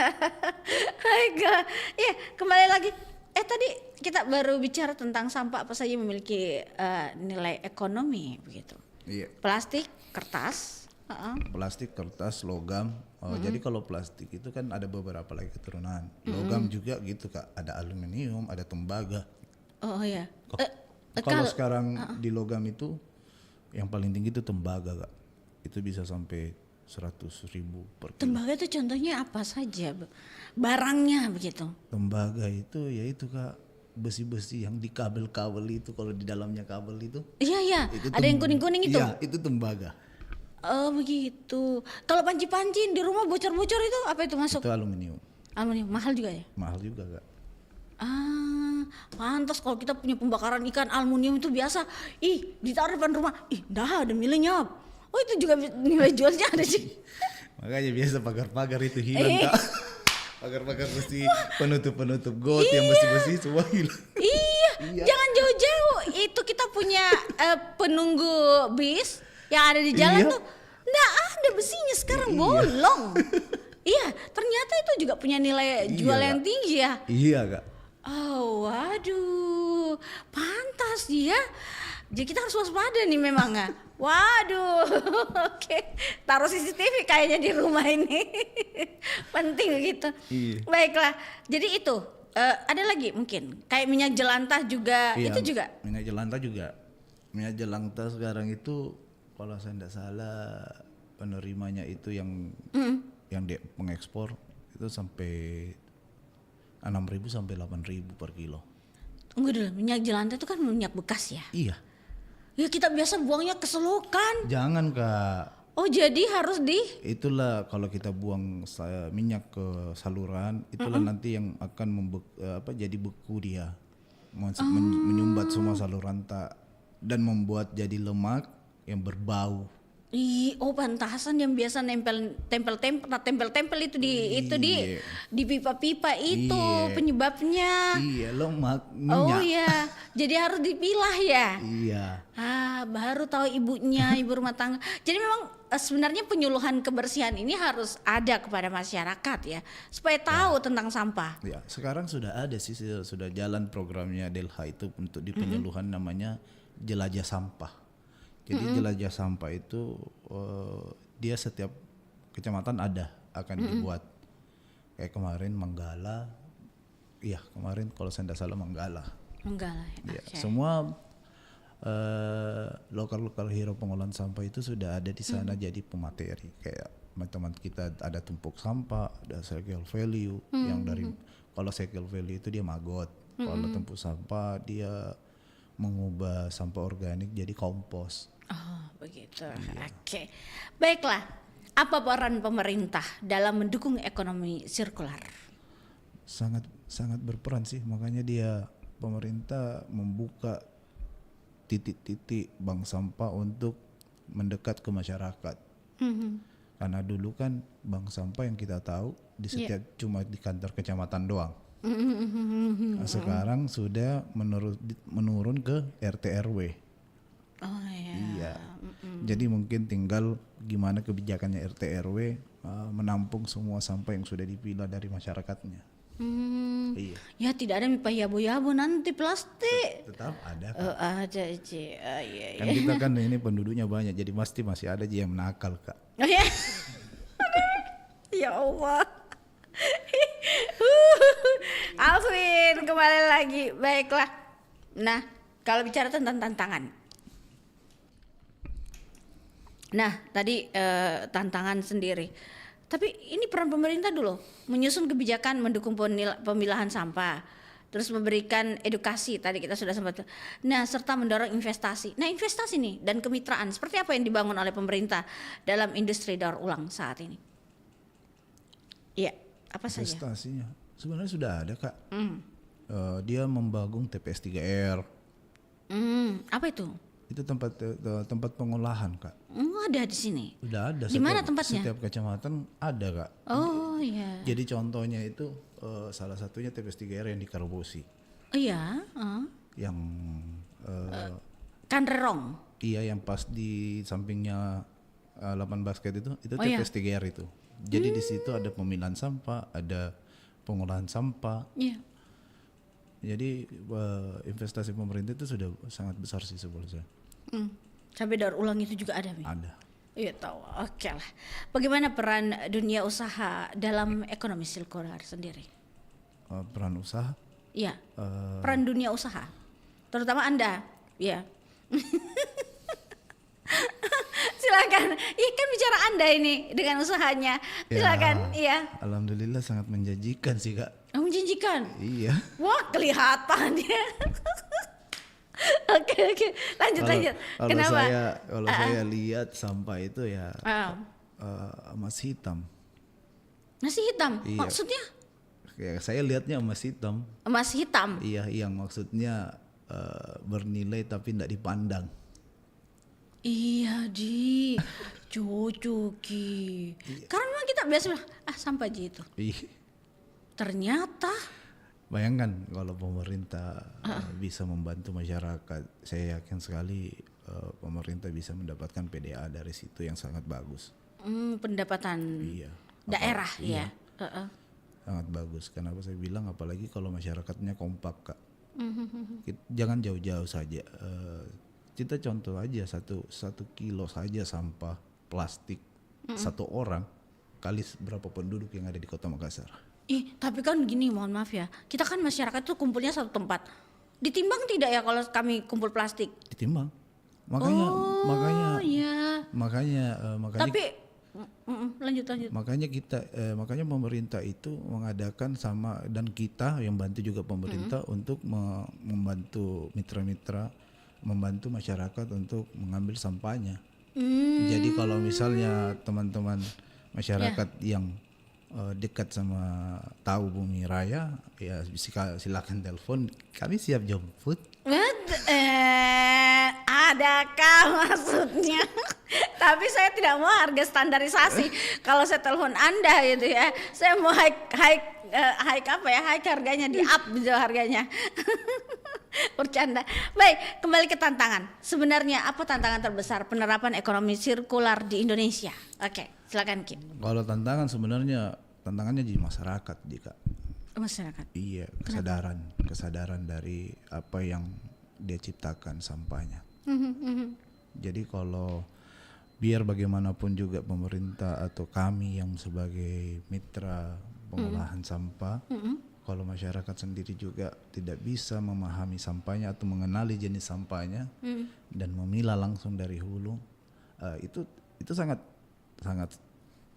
Ya kembali lagi. Tadi kita baru bicara tentang sampah apa saja yang memiliki nilai ekonomi begitu. Iya. Plastik, kertas. Plastik, kertas, logam. Jadi kalau plastik itu kan ada beberapa lagi keturunan. Logam juga gitu Kak. Ada aluminium, ada tembaga. Oh ya. Kalau sekarang di logam itu yang paling tinggi itu tembaga Kak. Itu bisa sampai 100.000 per kilo. Tembaga itu contohnya apa saja? Barangnya begitu. Tembaga itu ya itu Kak, besi-besi yang di kabel-kabel itu, kalau di dalamnya kabel itu. Iya. Ada yang kuning-kuning itu. Iya, itu tembaga. Oh begitu. Kalau panci-panci di rumah bocor-bocor itu apa itu masuk? Itu aluminium. Aluminium mahal juga ya? Mahal juga Kak. Pantas kalau kita punya pembakaran ikan aluminium itu biasa. Ditaruh depan rumah. Dah ada milihnya. Oh itu juga nilai jualnya ada sih. Makanya biasa pagar-pagar itu hilang Kak. Pagar-pagar mesti penutup got yang besi-besi semua hilang. Iya, jangan jauh-jauh. Itu kita punya penunggu bis yang ada di jalan tuh. Nggak ada besinya sekarang bolong. Iya, ternyata itu juga punya nilai jual yang tinggi ya. Iya Kak. Oh waduh, pantas dia. Jadi kita harus waspada nih memang ya. Waduh, oke. Taruh CCTV kayaknya di rumah ini. Penting gitu. Iya. Baiklah, jadi itu ada lagi mungkin kayak minyak jelantah juga, Iya, itu juga. Minyak jelantah juga. Minyak jelantah sekarang itu kalau saya tidak salah penerimanya itu yang dia pengekspor itu sampai 6.000 sampai 8.000 per kilo. Tunggu dulu, minyak jelantah itu kan minyak bekas ya? Iya. Ya kita biasa buangnya ke selokan. Jangan Kak. Oh jadi harus Itulah kalau kita buang minyak ke saluran, itulah nanti yang akan jadi beku dia, menyumbat semua saluran dan membuat jadi lemak yang berbau. Oh pantasan yang biasa tempel itu di pipa-pipa itu penyebabnya. Iya, lemak minyak. Oh iya, jadi harus dipilah ya. Iya. Baru tahu ibunya, ibu rumah tangga. Jadi memang sebenarnya penyuluhan kebersihan ini harus ada kepada masyarakat ya, supaya tahu tentang sampah. Ya, sekarang sudah ada sih, sudah jalan programnya Delha itu untuk di penyuluhan namanya Jelajah Sampah. Jadi jelajah sampah itu dia setiap kecamatan akan dibuat. Kayak kemarin Manggala, kemarin kalau saya tidak salah Manggala. Ya, semua lokal hero pengolahan sampah itu sudah ada di sana jadi pemateri. Kayak teman-teman kita ada tumpuk sampah, ada cycle value yang dari kalau cycle value itu dia magot, kalau tumpuk sampah dia mengubah sampah organik jadi kompos. Oh begitu, Oke. Baiklah, apa peran pemerintah dalam mendukung ekonomi sirkular? Sangat berperan sih, makanya pemerintah membuka titik-titik bank sampah untuk mendekat ke masyarakat. Karena dulu kan bank sampah yang kita tahu di setiap cuma di kantor kecamatan doang. Nah, sekarang sudah menurun ke RT RW. Oh iya. Iya. Jadi mungkin tinggal gimana kebijakannya RT RW menampung semua sampah yang sudah dipilah dari masyarakatnya. Iya. Ya tidak ada mipah yabo-yabo nanti plastik. Tetap ada. Ada Ci. Iya. Kan kita kan ini penduduknya banyak, jadi pasti masih ada yang nakal Kak. Oh ya. Ya Allah. Alvin kembali lagi. Baiklah. Nah, kalau bicara tentang tantangan. Nah, tadi tantangan sendiri. Tapi ini peran pemerintah dulu, menyusun kebijakan mendukung pemilahan sampah, terus memberikan edukasi tadi kita sudah sempat. Nah, serta mendorong investasi. Nah, investasi nih dan kemitraan seperti apa yang dibangun oleh pemerintah dalam industri daur ulang saat ini? Iya, apa saja? Investasinya sebenarnya sudah ada Kak. Dia membangun TPS 3R. Apa itu? Itu tempat pengolahan Kak. Ada di sini. Udah ada. Di mana tempatnya? Setiap kecamatan ada Kak. Oh iya. Jadi contohnya itu salah satunya TPS 3R yang di Karbosi. Oh iya. Yang Kanrerong. Iya, yang pas di sampingnya lapangan basket itu TPS 3R itu. Jadi di situ ada pemilahan sampah, ada pengolahan sampah. Iya. Jadi investasi pemerintah itu sudah sangat besar sih sebetulnya saya. Sampai daur ulang itu juga ada, Mi? Ada. Iya tahu. Oke lah. Bagaimana peran dunia usaha dalam ekonomi sirkular sendiri? Peran usaha? Iya. Peran dunia usaha, terutama Anda. Iya. Silakan. Iya kan bicara Anda ini dengan usahanya. Silakan. Iya. Alhamdulillah sangat menjanjikan sih Kak. Menjanjikan. Iya. Wah kelihatan ya. Oke. Lanjut. Kenapa? Kalau saya lihat sampah itu ya emas hitam. Emas hitam? Iya. Maksudnya? Ya, saya lihatnya emas hitam. Emas hitam? Iya, yang maksudnya bernilai tapi tidak dipandang. Iya di cucu ki. Karena memang kita biasa bilang sampah aja itu. Ternyata Bayangkan kalau pemerintah bisa membantu masyarakat, saya yakin sekali pemerintah bisa mendapatkan PDA dari situ yang sangat bagus. Pendapatan daerah ya. Sangat bagus. Kenapa saya bilang apalagi kalau masyarakatnya kompak Kak. Jangan jauh-jauh saja. Kita contoh aja satu kilo saja sampah plastik satu orang kali berapa penduduk yang ada di Kota Makassar. Tapi kan gini, mohon maaf ya, kita kan masyarakat tuh kumpulnya satu tempat. Ditimbang tidak ya kalau kami kumpul plastik? Ditimbang. Makanya Tapi lanjut. Makanya pemerintah itu mengadakan dan kita yang bantu juga pemerintah untuk membantu mitra-mitra, membantu masyarakat untuk mengambil sampahnya. Jadi kalau misalnya teman-teman masyarakat yang dekat sama tahu Bumi Raya, ya silakan telepon, kami siap jemput. Adakah maksudnya? Tapi saya tidak mau harga standarisasi. Kalau saya telepon Anda gitu ya, saya mau high harganya di up gitu harganya. Bercanda. Baik, kembali ke tantangan. Sebenarnya apa tantangan terbesar penerapan ekonomi sirkular di Indonesia? Oke, silakan Kim. Kalau tantangannya di masyarakat, Jika. Masyarakat. Iya, kesadaran dari apa yang dia ciptakan sampahnya. Jadi kalau biar bagaimanapun juga pemerintah atau kami yang sebagai mitra pengolahan sampah, kalau masyarakat sendiri juga tidak bisa memahami sampahnya atau mengenali jenis sampahnya dan memilah langsung dari hulu, itu sangat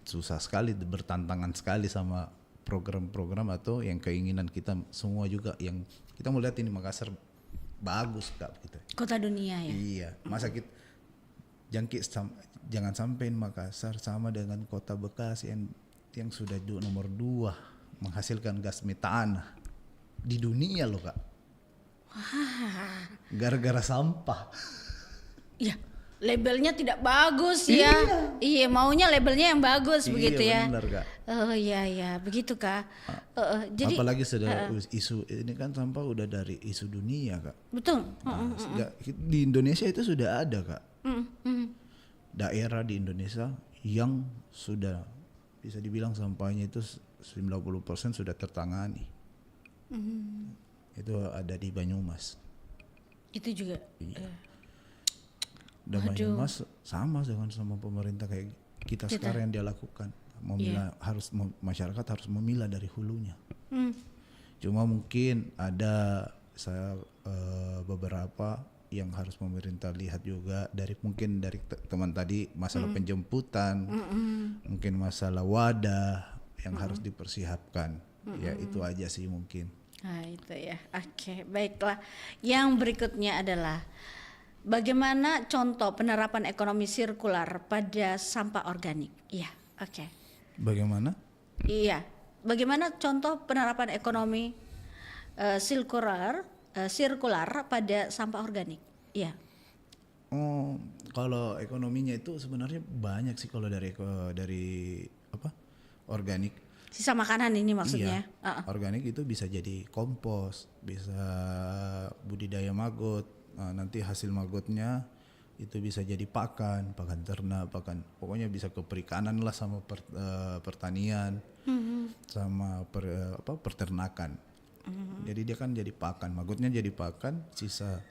susah sekali, bertantangan sekali sama program-program atau yang keinginan kita semua juga yang kita melihat ini Makassar bagus Kak gitu. Kota dunia ya. Iya, masa kita jangan sampai Makassar sama dengan kota Bekasi yang sudah nomor 2 menghasilkan gas metana di dunia loh Kak. Wah. Gara-gara sampah. Iya, labelnya tidak bagus ya. Iya, maunya labelnya yang bagus begitu ya. Iya benar Kak. Oh iya, begitu Kak. Jadi apalagi sudah isu ini kan sampah udah dari isu dunia Kak. Betul. Di Indonesia itu sudah ada Kak. Daerah di Indonesia yang sudah bisa dibilang sampahnya itu 90% sudah tertangani. Itu ada di Banyumas. Itu juga. Dan Banyumas sama dengan pemerintah kayak kita sekarang yang dia lakukan. Masyarakat harus memilah dari hulunya. Cuma mungkin ada beberapa yang harus pemerintah lihat juga mungkin dari teman tadi masalah penjemputan, mungkin masalah wadah yang harus dipersiapkan. Ya itu aja sih mungkin. Nah itu ya. Oke, baiklah. Yang berikutnya adalah bagaimana contoh penerapan ekonomi sirkular pada sampah organik? Iya, oke. Bagaimana? Iya, bagaimana contoh penerapan ekonomi sirkular pada sampah organik? Iya. Kalau ekonominya itu sebenarnya banyak sih kalau dari organik. Sisa makanan ini maksudnya? Iya, organik itu bisa jadi kompos, bisa budidaya maggot. Nanti hasil maggotnya itu bisa jadi pakan ternak, pokoknya bisa ke perikanan lah sama pertanian, sama peternakan. Jadi dia kan jadi pakan, maggotnya jadi pakan, sisa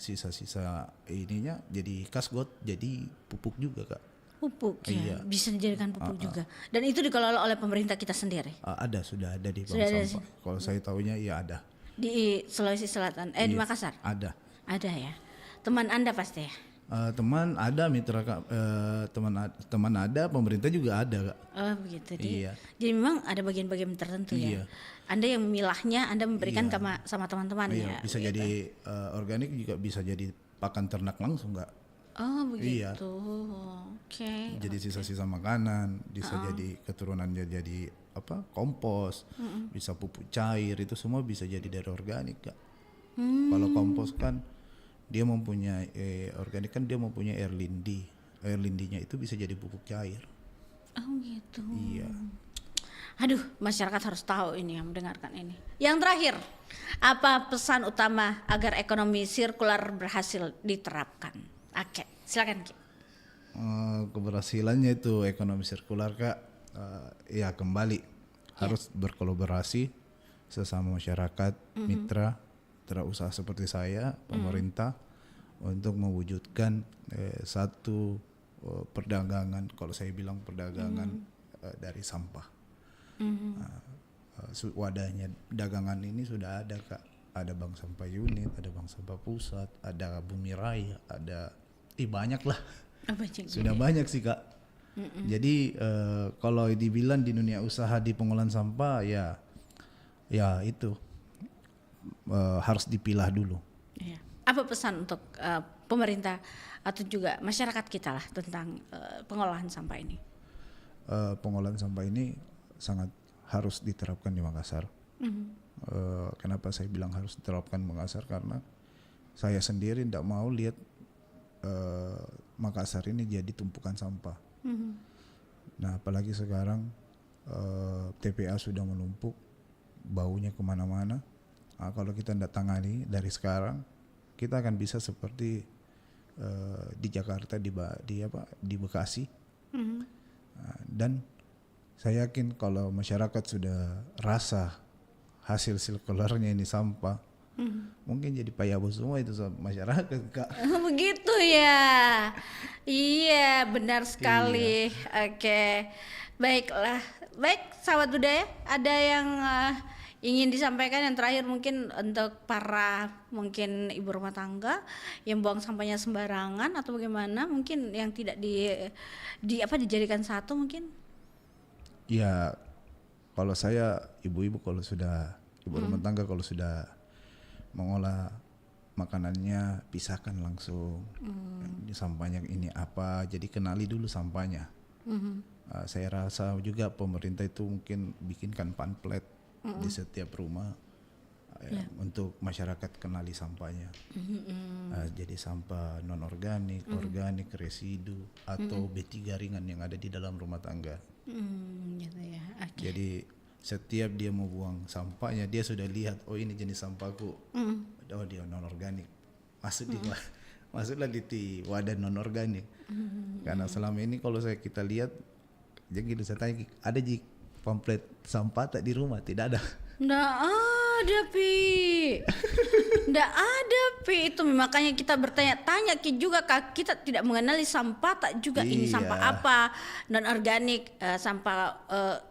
ininya jadi kasgot, jadi pupuk juga Kak. Pupuk ya, bisa dijadikan pupuk juga. Dan itu dikelola oleh pemerintah kita sendiri? Sudah ada di bank sampah. Kalau saya tahunya ya ada. Di Sulawesi Selatan, di Makassar? Ada. Ada ya. Teman Anda pasti ya? Teman ada, mitra teman ada, pemerintah juga ada Kak. Oh begitu. Iya. Jadi memang ada bagian-bagian tertentu ya. Anda yang memilahnya, Anda memberikan sama teman-teman ya. Bisa begitu. Jadi organik juga bisa jadi pakan ternak langsung Kak. Oh begitu. Oke. Jadi sisa-sisa makanan bisa jadi keturunannya jadi kompos, bisa pupuk cair, itu semua bisa jadi dari organik Kak. Kalau kompos kan dia mempunyai organik kan dia mempunyai air lindi. air lindinya itu bisa jadi pupuk cair. Oh gitu. Iya. Aduh, masyarakat harus tahu ini yang mendengarkan ini. Yang terakhir, apa pesan utama agar ekonomi sirkular berhasil diterapkan? Oke, silakan Ki. Keberhasilannya itu ekonomi sirkular Kak, ya kembali harus berkolaborasi sesama masyarakat, mitra usaha seperti saya, pemerintah untuk mewujudkan satu perdagangan, kalau saya bilang perdagangan dari sampah. Wadahnya dagangan ini sudah ada Kak, ada bank sampah unit, ada bank sampah pusat, ada Bumi Raya, ada banyak lah. Sudah banyak sih Kak. Jadi kalau dibilang di dunia usaha di pengolahan sampah ya itu harus dipilah dulu. Iya. Apa pesan untuk pemerintah atau juga masyarakat kita lah tentang pengolahan sampah ini? Pengolahan sampah ini sangat harus diterapkan di Makassar. Kenapa saya bilang harus diterapkan di Makassar? Karena saya sendiri tidak mau lihat Makassar ini jadi tumpukan sampah. Nah apalagi sekarang TPA sudah menumpuk, baunya kemana-mana. Nah, kalau kita tidak tangani dari sekarang, kita akan bisa seperti di Jakarta, di Bekasi. Dan saya yakin kalau masyarakat sudah rasa hasil sirkularnya ini sampah, mungkin jadi payah semua itu masyarakat Kak. Begitu ya. Iya, benar sekali. Oke. Baiklah. Baik, sahabat budaya, ada yang ingin disampaikan yang terakhir mungkin untuk para mungkin ibu rumah tangga yang buang sampahnya sembarangan atau bagaimana, mungkin yang tidak dijadikan satu mungkin? Ya, kalau saya ibu-ibu kalau sudah ibu rumah tangga kalau sudah mengolah makanannya pisahkan langsung. Sampahnya ini apa, jadi kenali dulu sampahnya. Saya rasa juga pemerintah itu mungkin bikinkan pamflet di setiap rumah untuk masyarakat kenali sampahnya. Jadi sampah non organik, organik, residu atau B3 ringan yang ada di dalam rumah tangga. Gitu ya. Okay. Jadi setiap dia mau buang sampahnya dia sudah lihat, oh ini jenis sampahku, oh dia non organik, masuklah di wadah non organik. Karena selama ini kalau kita lihat, jadi saya tanya, ada pamflet sampah tak di rumah? Tidak ada. Nggak ada Pi, itu makanya kita bertanya-tanya juga Kak, kita tidak mengenali sampah tak juga. Ini sampah apa, non organik, sampah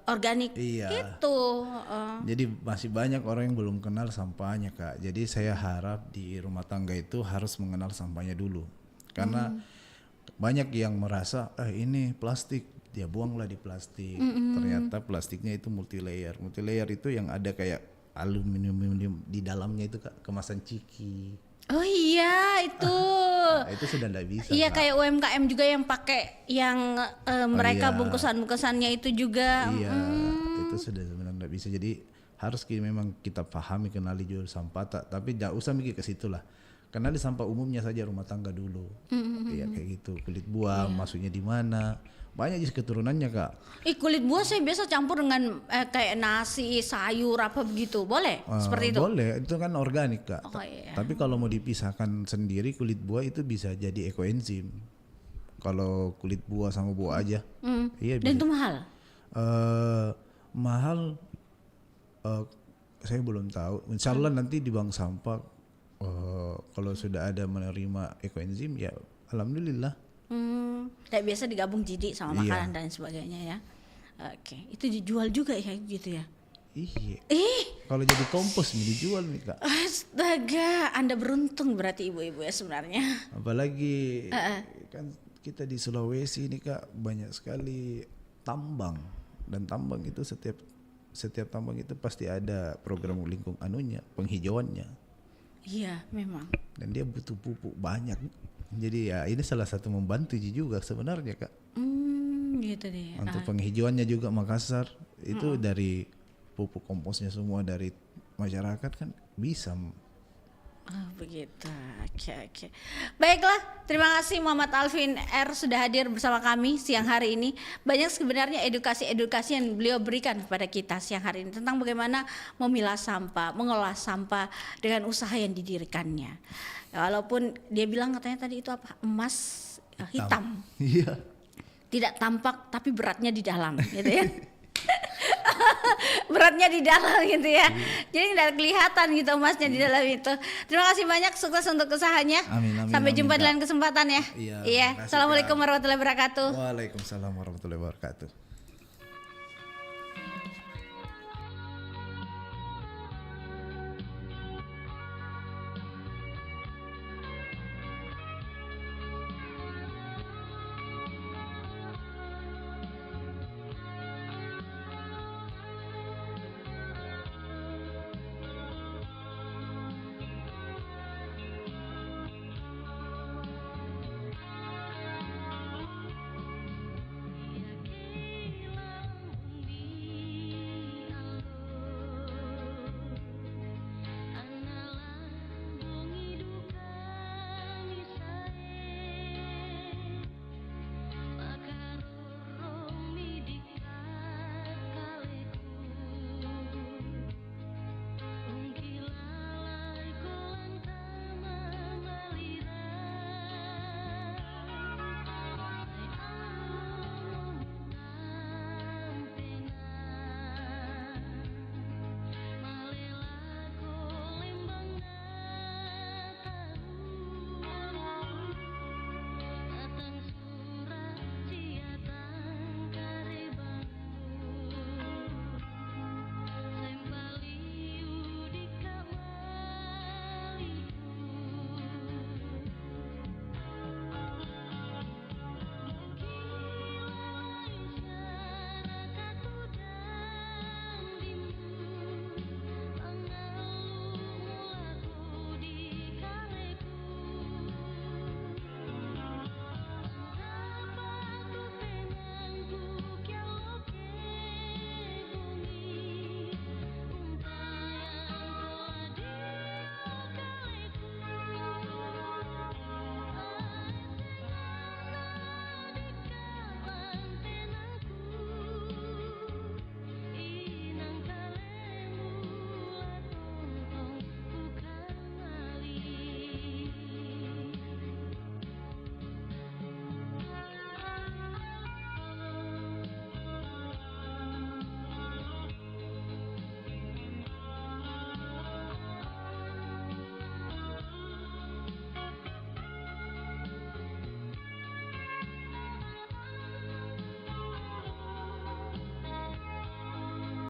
organik itu. Jadi masih banyak orang yang belum kenal sampahnya Kak. Jadi saya harap di rumah tangga itu harus mengenal sampahnya dulu, karena banyak yang merasa ini plastik, dia buanglah di plastik. Ternyata plastiknya itu multi layer itu yang ada kayak aluminium di dalamnya itu Kak, kemasan ciki. Oh iya itu. Nah, itu sudah tidak bisa. Iya Kak. kayak UMKM juga yang pakai yang mereka bungkusannya itu juga. Iya, itu sudah sebenarnya tidak bisa. Jadi harus memang kita pahami, kenali jual sampah, tapi tidak usah mikir ke situ lah. Kenali sampah umumnya saja rumah tangga dulu. Iya kayak gitu, kulit buah masuknya di mana. Banyak jenis keturunannya Kak. Kulit buah saya biasa campur dengan kayak nasi, sayur apa begitu, boleh? Seperti itu? Boleh, itu kan organik Kak. Oh, iya. Tapi kalau mau dipisahkan sendiri, kulit buah itu bisa jadi ekoenzim. Kalau kulit buah sama buah aja. Iya. Dan bisa. itu mahal? Mahal, saya belum tahu. Insya Allah nanti di bank sampah, kalau sudah ada menerima ekoenzim ya alhamdulillah. Kayak biasa digabung jadi sama makanan dan sebagainya ya. Oke, itu dijual juga ya gitu ya? Iya. Kalau jadi kompos nih dijual nih Kak. Astaga, Anda beruntung berarti ibu-ibu ya sebenarnya. Apalagi kan kita di Sulawesi ini Kak banyak sekali tambang, dan tambang itu setiap tambang itu pasti ada program penghijauannya. Iya, memang. Dan dia butuh pupuk banyak. Jadi ya ini salah satu membantu juga sebenarnya Kak. Gitu deh. Untuk penghijauannya juga Makassar itu dari pupuk komposnya semua dari masyarakat kan bisa. Oh, begitu. Oke. Baiklah, terima kasih Muhammad Alvin R sudah hadir bersama kami siang hari ini. Banyak sebenarnya edukasi yang beliau berikan kepada kita siang hari ini tentang bagaimana memilah sampah, mengolah sampah dengan usaha yang didirikannya. Ya, walaupun dia bilang katanya tadi itu apa? Emas hitam. Iya. Tidak tampak tapi beratnya di dalam, gitu ya. Beratnya di dalam gitu ya. Jadi tidak kelihatan gitu emasnya di dalam itu. Terima kasih banyak, sukses untuk usahanya. Amin, Sampai amin, jumpa Kak. di lain kesempatan ya. Iya. Iya. Makasih, Assalamualaikum Kak. warahmatullahi wabarakatuh. Waalaikumsalam warahmatullahi wabarakatuh.